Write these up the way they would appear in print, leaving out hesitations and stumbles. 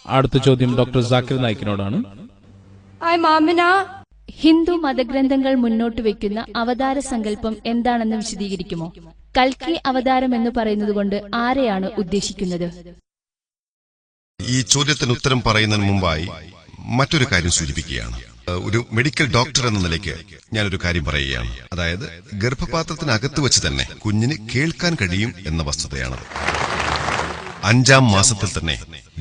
അടുത്ത ചോദ്യം ഡോക്ടർ സാക്കിർ നായിക്കിനോടാണ്. ഹിന്ദു മതഗ്രന്ഥങ്ങൾ മുന്നോട്ട് വയ്ക്കുന്ന അവതാര സങ്കല്പം എന്താണെന്ന് വിശദീകരിക്കുമോ? കൽക്കി അവതാരം എന്ന് പറയുന്നത് കൊണ്ട് ആരെയാണ് ഉദ്ദേശിക്കുന്നത്? ഈ ചോദ്യത്തിന് ഉത്തരം പറയുന്നതിന് മുമ്പായി മറ്റൊരു കാര്യം സൂചിപ്പിക്കുകയാണ്. ഒരു മെഡിക്കൽ ഡോക്ടർ എന്ന നിലയ്ക്ക് ഞാനൊരു കാര്യം പറയുകയാണ്. അതായത് ഗർഭപാത്രത്തിനകത്ത് വെച്ച് തന്നെ കുഞ്ഞിന് കേൾക്കാൻ കഴിയും എന്ന വസ്തുതയാണത്. 5-ാം മാസത്തിൽ തന്നെ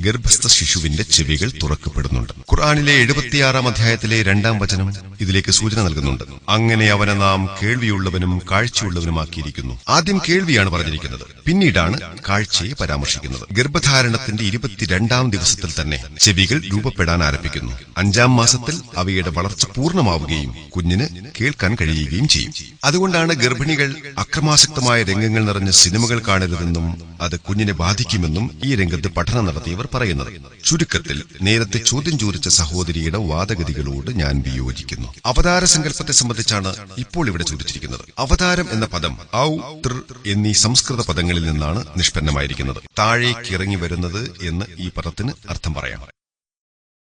ഗർഭസ്ഥ ശിശുവിന്റെ ചെവികൾ തുറക്കപ്പെടുന്നുണ്ട്. ഖുർആനിലെ 76-ാം അധ്യായത്തിലെ 2-ാം വചനം ഇതിലേക്ക് സൂചന നൽകുന്നുണ്ട്. അങ്ങനെ അവനെ നാം കേൾവിയുള്ളവനും കാഴ്ചയുള്ളവനുമാക്കിയിരിക്കുന്നു. ആദ്യം കേൾവിയാണ് പറഞ്ഞിരിക്കുന്നത്, പിന്നീടാണ് കാഴ്ചയെ പരാമർശിക്കുന്നത്. ഗർഭധാരണത്തിന്റെ 22-ാം ദിവസത്തിൽ തന്നെ ചെവികൾ രൂപപ്പെടാൻ ആരംഭിക്കുന്നു. 5-ാം മാസത്തിൽ അവയുടെ വളർച്ച പൂർണ്ണമാവുകയും കുഞ്ഞിന് കേൾക്കാൻ കഴിയുകയും ചെയ്യും. അതുകൊണ്ടാണ് ഗർഭിണികൾ അക്രമാസക്തമായ രംഗങ്ങൾ നിറഞ്ഞ സിനിമകൾ കാണരുതെന്നും അത് കുഞ്ഞിനെ ബാധിക്കുമെന്നും ഈ രംഗത്ത് പഠനം നടത്തിയവർ പറയുന്നത്. ചുരുക്കത്തിൽ നേരത്തെ ചോദ്യം ചോദിച്ച സഹോദരിയുടെ വാദഗതികളോട് ഞാൻ വിയോജിക്കുന്നു. അവതാര സങ്കല്പത്തെ സംബന്ധിച്ചാണ് ഇപ്പോൾ ഇവിടെ ചോദിച്ചിരിക്കുന്നത്. അവതാരം എന്ന പദം ഔ, തൃ എന്നീ സംസ്കൃത പദങ്ങളിൽ നിന്നാണ് നിഷ്പന്നമായിരിക്കുന്നത്. താഴേക്കിറങ്ങി വരുന്നത് എന്ന് ഈ പദത്തിന് അർത്ഥം പറയാം.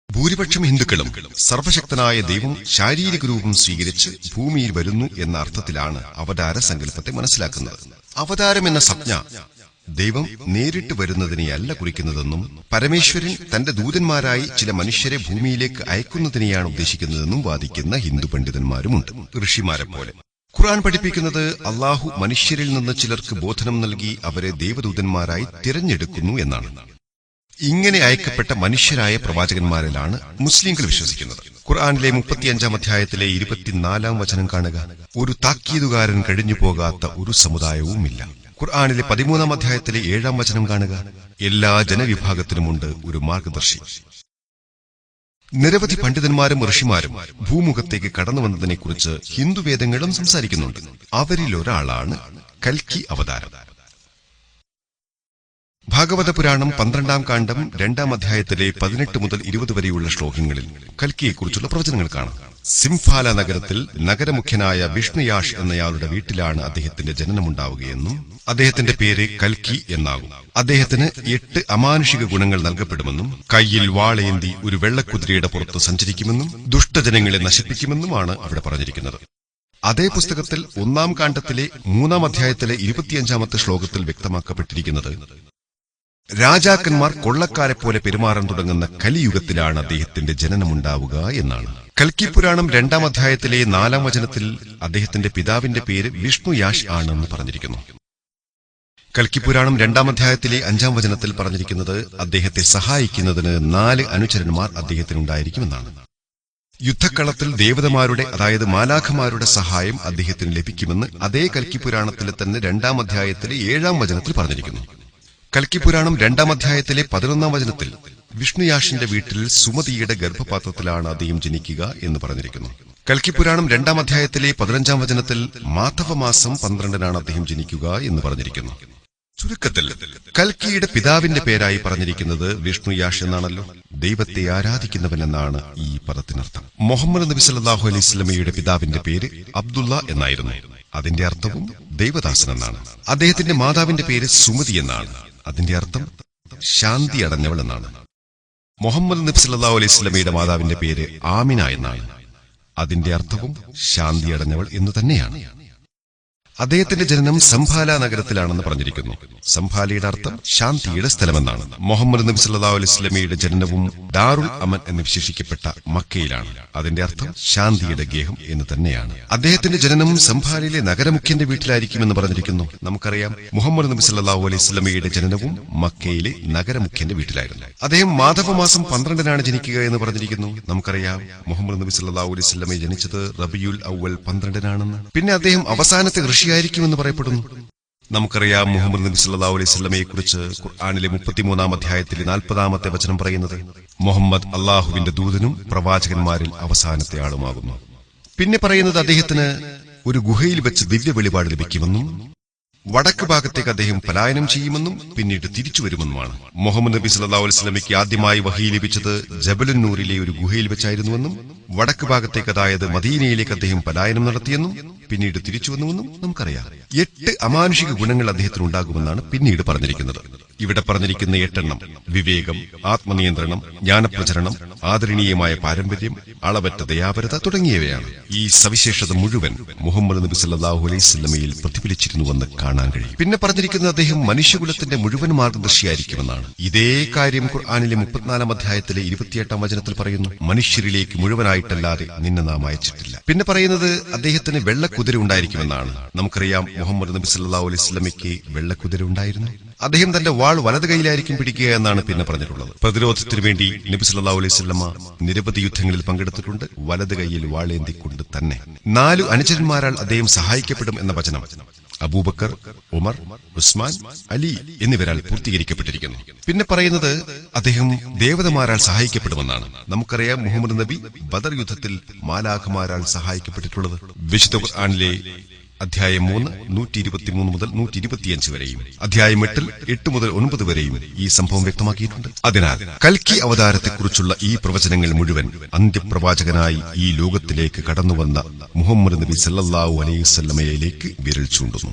ഭൂരിപക്ഷം ഹിന്ദുക്കളും സർവശക്തനായ ദൈവം ശാരീരിക രൂപം സ്വീകരിച്ച് ഭൂമിയിൽ വരുന്നു എന്ന അർത്ഥത്തിലാണ് അവതാര സങ്കല്പത്തെ മനസ്സിലാക്കുന്നത്. അവതാരം എന്ന സംജ്ഞ ദൈവം നേരിട്ട് വരുന്നതിനെയല്ല കുറിക്കുന്നതെന്നും പരമേശ്വരൻ തന്റെ ദൂതന്മാരായി ചില മനുഷ്യരെ ഭൂമിയിലേക്ക് അയക്കുന്നതിനെയാണ് ഉദ്ദേശിക്കുന്നതെന്നും വാദിക്കുന്ന ഹിന്ദു പണ്ഡിതന്മാരുമുണ്ട്, ഋഷിമാരെ പോലെ. ഖുർആൻ പഠിപ്പിക്കുന്നത് അള്ളാഹു മനുഷ്യരിൽ നിന്ന് ചിലർക്ക് ബോധനം നൽകി അവരെ ദേവദൂതന്മാരായി തിരഞ്ഞെടുക്കുന്നു എന്നാണ്. ഇങ്ങനെ അയക്കപ്പെട്ട മനുഷ്യരായ പ്രവാചകന്മാരിലാണ് മുസ്ലിംകൾ വിശ്വസിക്കുന്നത്. ഖുർആനിലെ 35-ാം അധ്യായത്തിലെ 24-ാം വചനം കാണുക. ഒരു താക്കീതുകാരൻ കഴിഞ്ഞു പോകാത്ത ഒരു സമുദായവുമില്ല. ഖുർആനിലെ 13-ാം അധ്യായത്തിലെ 7-ാം വചനം കാണുക. എല്ലാ ജനവിഭാഗത്തിനുമുണ്ട് ഒരു മാർഗദർശി. നിരവധി പണ്ഡിതന്മാരും ഋഷിമാരും ഭൂമുഖത്തേക്ക് കടന്നു വന്നതിനെക്കുറിച്ച് ഹിന്ദുവേദങ്ങളും സംസാരിക്കുന്നുണ്ട്. അവരിലൊരാളാണ് കൽക്കി അവതാരം. ഭാഗവത പുരാണം 12-ാം കാണ്ഡം 2-ാം അധ്യായത്തിലെ 18 മുതൽ 20 വരെയുള്ള ശ്ലോകങ്ങളിൽ കൽക്കിയെക്കുറിച്ചുള്ള പ്രവചനങ്ങൾ കാണാം. സിംഫാല നഗരത്തിൽ നഗരമുഖ്യനായ വിഷ്ണുയാഷ് എന്നയാളുടെ വീട്ടിലാണ് അദ്ദേഹത്തിന്റെ ജനനമുണ്ടാവുകയെന്നും അദ്ദേഹത്തിന്റെ പേര് കൽക്കി എന്നാകും. അദ്ദേഹത്തിന് 8 അമാനുഷിക ഗുണങ്ങൾ നൽകപ്പെടുമെന്നും കയ്യിൽ വാളേന്തി ഒരു വെള്ളക്കുതിരയുടെ പുറത്ത് സഞ്ചരിക്കുമെന്നും ദുഷ്ടജനങ്ങളെ നശിപ്പിക്കുമെന്നുമാണ് അവിടെ പറഞ്ഞിരിക്കുന്നത്. അതേ പുസ്തകത്തിൽ 1-ാം കാണ്ഡത്തിലെ 3-ാം അധ്യായത്തിലെ 25-ാമത്തെ ശ്ലോകത്തിൽ വ്യക്തമാക്കപ്പെട്ടിരിക്കുന്നത് രാജാക്കന്മാർ കൊള്ളക്കാരെ പോലെ പെരുമാറാൻ തുടങ്ങുന്ന കലിയുഗത്തിലാണ് അദ്ദേഹത്തിന്റെ ജനനമുണ്ടാവുക എന്നാണ്. കൽക്കി പുരാണം 2-ാം അധ്യായത്തിലെ 4-ാം വചനത്തിൽ അദ്ദേഹത്തിന്റെ പിതാവിന്റെ പേര് വിഷ്ണുയാഷ് ആണെന്ന് പറഞ്ഞിരിക്കുന്നു. കൽക്കി പുരാണം 2-ാം അധ്യായത്തിലെ 5-ാം വചനത്തിൽ പറഞ്ഞിരിക്കുന്നത് അദ്ദേഹത്തെ സഹായിക്കുന്നതിന് 4 അനുചരന്മാർ അദ്ദേഹത്തിനുണ്ടായിരിക്കുമെന്നാണ്. യുദ്ധക്കളത്തിൽ ദേവതമാരുടെ, അതായത് മാലാഖമാരുടെ സഹായം അദ്ദേഹത്തിന് ലഭിക്കുമെന്ന് അതേ കൽക്കി പുരാണത്തിലെ തന്നെ 2-ാം അധ്യായത്തിലെ 7-ാം വചനത്തിൽ പറഞ്ഞിരിക്കുന്നു. കൽക്കി പുരാണം 2-ാം അധ്യായത്തിലെ 11-ാം വചനത്തിൽ വിഷ്ണുയാഷിന്റെ വീട്ടിൽ സുമതിയുടെ ഗർഭപാത്രത്തിലാണ് അദ്ദേഹം ജനിക്കുക എന്ന് പറഞ്ഞിരിക്കുന്നു. കൽക്കി പുരാണം 2-ാം അധ്യായത്തിലെ 15-ാം വചനത്തിൽ മാധവമാസം 12-നാണ് അദ്ദേഹം ജനിക്കുക എന്ന് പറഞ്ഞിരിക്കുന്നു. ചുരുക്കത്തിൽ കൽക്കിയുടെ പിതാവിന്റെ പേരായി പറഞ്ഞിരിക്കുന്നത് വിഷ്ണുയാഷ് എന്നാണല്ലോ. ദൈവത്തെ ആരാധിക്കുന്നവൻ എന്നാണ് ഈ പദത്തിനർത്ഥം. മുഹമ്മദ് നബി സല്ലല്ലാഹു അലൈഹി വസല്ലമയുടെ പിതാവിന്റെ പേര് അബ്ദുള്ള എന്നായിരുന്നു. അതിന്റെ അർത്ഥവും ദൈവദാസൻ എന്നാണ്. അദ്ദേഹത്തിന്റെ മാതാവിന്റെ പേര് സുമതി എന്നാണ്. അതിന്റെ അർത്ഥം ശാന്തി അടഞ്ഞവൾ എന്നാണ്. മുഹമ്മദ് നബി സല്ലല്ലാഹു അലൈഹി വസല്ലമയുടെ മാതാവിന്റെ പേര് ആമിന എന്നാണ്. അതിന്റെ അർത്ഥവും ശാന്തി അടഞ്ഞവൾ എന്നു തന്നെയാണ്. അദ്ദേഹത്തിന്റെ ജനനം സംഭാല നഗരത്തിലാണെന്ന് പറഞ്ഞിരിക്കുന്നു. സംഭാലയുടെ അർത്ഥം ശാന്തിയുടെ സ്ഥലമെന്നാണ്. മുഹമ്മദ് നബി സല്ലല്ലാഹു അലൈഹി വസല്ലമയുടെ ജനനവും ദാറുൽ അമൻ എന്ന് വിശേഷിക്കപ്പെട്ട മക്കയിലാണ്. അതിന്റെ അർത്ഥം ശാന്തിയുടെ ഗേഹം എന്ന് തന്നെയാണ്. അദ്ദേഹത്തിന്റെ ജനനം സംഭാലയിലെ നഗരമുഖ്യന്റെ വീട്ടിലായിരിക്കുമെന്ന് പറഞ്ഞിരിക്കുന്നു. നമുക്കറിയാം, മുഹമ്മദ് നബി സല്ലല്ലാഹു അലൈഹി വസല്ലമയുടെ ജനനവും മക്കയിലെ നഗരമുഖ്യന്റെ വീട്ടിലായിരുന്നു. അദ്ദേഹം മാധവമാസം 12-നാണ് ജനിക്കുക എന്ന് പറഞ്ഞിരിക്കുന്നു. നമുക്കറിയാം, മുഹമ്മദ് നബി സല്ലല്ലാഹു അലൈഹി വസല്ലമയെ ജനിച്ചത് റബിയുൽ അവ്വൽ 12-നാണെന്ന്. പിന്നെ അദ്ദേഹം അവസാനത്തെ ഋഷിയായിരിക്കുമെന്ന് പറയപ്പെടുന്നു. നമുക്കറിയാം, മുഹമ്മദ് നബി സല്ലല്ലാഹു അലൈഹി വസല്ലമയെ കുറിച്ച് ഖുർആനിലെ 33-ാം അധ്യായത്തിലെ 40-ാമത്തെ വചനം പറയുന്നത് മുഹമ്മദ് അള്ളാഹുവിന്റെ ദൂതനും പ്രവാചകന്മാരിൽ അവസാനത്തെ ആളുമാകുന്നു. പിന്നെ പറയുന്നത് അദ്ദേഹത്തിന് ഒരു ഗുഹയിൽ വെച്ച് ദിവ്യ വെളിപാട് ലഭിക്കുമെന്നും വടക്ക് ഭാഗത്തേക്ക് അദ്ദേഹം പലായനം ചെയ്യുമെന്നും പിന്നീട് തിരിച്ചു വരുമെന്നുമാണ്. മുഹമ്മദ് നബി സല്ലല്ലാഹു അലൈഹി വസല്ലമയ്ക്ക് ആദ്യമായി വഹി ലഭിച്ചത് ജബലുൻ നൂറിലെ ഒരു ഗുഹയിൽ വെച്ചായിരുന്നുവെന്നും വടക്ക് ഭാഗത്തേക്ക്, അതായത് മദീനയിലേക്ക് അദ്ദേഹം പലായനം നടത്തിയെന്നും പിന്നീട് തിരിച്ചുവന്നുവെന്നും നമുക്കറിയാം. 8 അമാനുഷിക ഗുണങ്ങൾ അദ്ദേഹത്തിന് ഉണ്ടാകുമെന്നാണ് പിന്നീട് പറഞ്ഞിരിക്കുന്നത്. ഇവിടെ പറഞ്ഞിരിക്കുന്ന 8 എണ്ണം വിവേകം, ആത്മനിയന്ത്രണം, ജ്ഞാനപ്രചരണം, ആദരണീയമായ പാരമ്പര്യം, അളവറ്റ ദയാപരത തുടങ്ങിയവയാണ്. ഈ സവിശേഷത മുഴുവൻ മുഹമ്മദ് നബി സല്ലല്ലാഹു അലൈഹി വസല്ലമയിൽ പ്രതിഫലിച്ചിരുന്നുവെന്ന് കാണാൻ കഴിയും. പിന്നെ പറഞ്ഞിരിക്കുന്നത് അദ്ദേഹം മനുഷ്യകുലത്തിന്റെ മുഴുവൻ മാർഗദർശിയായിരിക്കുമെന്നാണ്. ഇതേ കാര്യം ഖുർആനിലെ 34 അധ്യായത്തിലെ 28 വചനത്തിൽ പറയുന്നു. മനുഷ്യരിലേക്ക് മുഴുവനായിട്ടല്ലാതെ നിന്നെ നാം അയച്ചിട്ടില്ല. പിന്നെ പറയുന്നത് അദ്ദേഹത്തിന് വെള്ളക്കുതിര ഉണ്ടായിരിക്കുമെന്നാണ്. നമുക്കറിയാം മുഹമ്മദ് നബി സല്ലല്ലാഹു അലൈഹി വസല്ലമയ്ക്ക് വെള്ളക്കുതിര ഉണ്ടായിരുന്നു. അദ്ദേഹം തന്റെ വാൾ വലത് കൈയിലായിരിക്കും പിടിക്കുക എന്നാണ് പിന്നെ പറഞ്ഞിട്ടുള്ളത്. പ്രതിരോധത്തിനു വേണ്ടി നബി സല്ലല്ലാഹു അലൈഹി വസല്ലമ നിരവധി യുദ്ധങ്ങളിൽ പങ്കെടുത്തിട്ടുണ്ട്, വലത് കൈയിൽ വാളേന്തിക്കൊണ്ട് തന്നെ. 4 അനുചരന്മാരാൽ അദ്ദേഹം സഹായിക്കപ്പെടും എന്ന വചനം അബൂബക്കർ, ഉമർ, ഉസ്മാൻ, അലി എന്നിവരാൽ പൂർത്തീകരിക്കപ്പെട്ടിരിക്കുന്നു. പിന്നെ പറയുന്നത് അദ്ദേഹം ദേവതമാരാൽ സഹായിക്കപ്പെടുമെന്നാണ്. നമുക്കറിയാം മുഹമ്മദ് നബി ബദർ യുദ്ധത്തിൽ മാലാഖമാരാൽ സഹായിക്കപ്പെട്ടിട്ടുള്ളത്. വിശുദ്ധ ഖുർആനിലെ അധ്യായം 3 123 മുതൽ 125 വരെയും അധ്യായം 8 മുതൽ 9 വരെയും ഈ സംഭവം വ്യക്തമാക്കിയിട്ടുണ്ട്. അതിനാൽ കൽക്കി അവതാരത്തെക്കുറിച്ചുള്ള ഈ പ്രവചനങ്ങൾ മുഴുവൻ അന്ത്യപ്രവാചകനായി ഈ ലോകത്തിലേക്ക് കടന്നുവന്ന മുഹമ്മദ് നബി സല്ലല്ലാഹു അലൈഹി വസല്ലമയിലേക്ക് വിരൽ ചൂണ്ടുന്നു.